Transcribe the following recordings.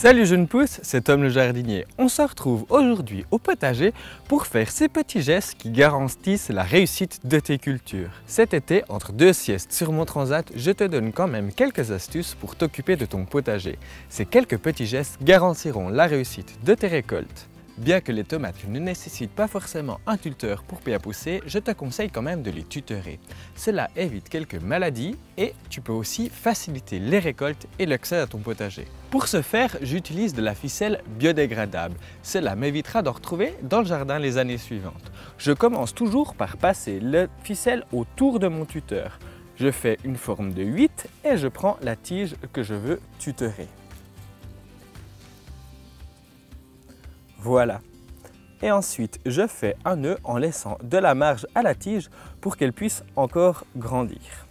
Salut jeunes pousses, c'est Tom le jardinier. On se retrouve aujourd'hui au potager pour faire ces petits gestes qui garantissent la réussite de tes cultures. Cet été, entre deux siestes sur mon transat, je te donne quand même quelques astuces pour t'occuper de ton potager. Ces quelques petits gestes garantiront la réussite de tes récoltes. Bien que les tomates ne nécessitent pas forcément un tuteur pour bien pousser, je te conseille quand même de les tutorer. Cela évite quelques maladies et tu peux aussi faciliter les récoltes et l'accès à ton potager. Pour ce faire, j'utilise de la ficelle biodégradable. Cela m'évitera d'en retrouver dans le jardin les années suivantes. Je commence toujours par passer la ficelle autour de mon tuteur. Je fais une forme de 8 et je prends la tige que je veux tutorer. Voilà. Et ensuite, je fais un nœud en laissant de la marge à la tige pour qu'elle puisse encore grandir.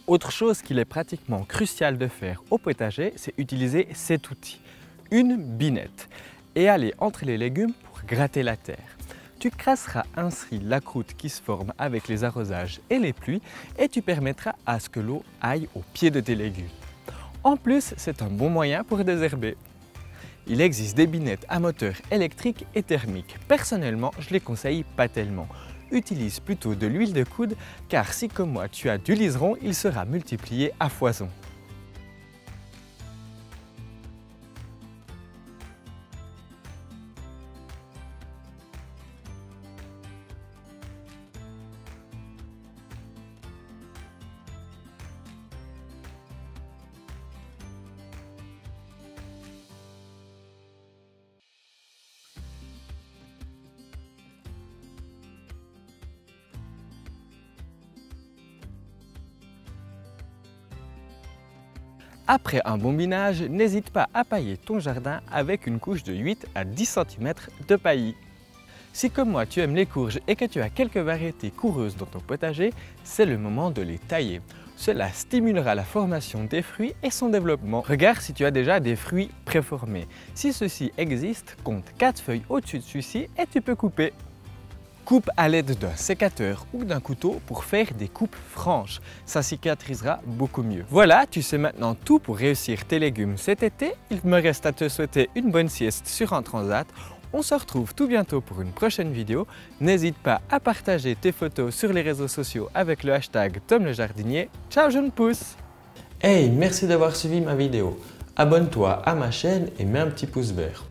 Autre chose qu'il est pratiquement crucial de faire au potager, c'est utiliser cet outil, une binette, et aller entre les légumes pour gratter la terre. Tu crasseras ainsi la croûte qui se forme avec les arrosages et les pluies et tu permettras à ce que l'eau aille au pied de tes légumes. En plus, c'est un bon moyen pour désherber. Il existe des binettes à moteur électrique et thermique. Personnellement, je les conseille pas tellement. Utilise plutôt de l'huile de coude car si comme moi tu as du liseron, il sera multiplié à foison. Après un bon binage, n'hésite pas à pailler ton jardin avec une couche de 8 à 10 cm de paillis. Si comme moi tu aimes les courges et que tu as quelques variétés coureuses dans ton potager, c'est le moment de les tailler. Cela stimulera la formation des fruits et son développement. Regarde si tu as déjà des fruits préformés. Si ceci existe, compte 4 feuilles au-dessus de celui-ci et tu peux couper. Coupe à l'aide d'un sécateur ou d'un couteau pour faire des coupes franches. Ça cicatrisera beaucoup mieux. Voilà, tu sais maintenant tout pour réussir tes légumes cet été. Il me reste à te souhaiter une bonne sieste sur un transat. On se retrouve tout bientôt pour une prochaine vidéo. N'hésite pas à partager tes photos sur les réseaux sociaux avec le hashtag Tom le jardinier. Ciao jeunes pousses! Hey, merci d'avoir suivi ma vidéo. Abonne-toi à ma chaîne et mets un petit pouce vert.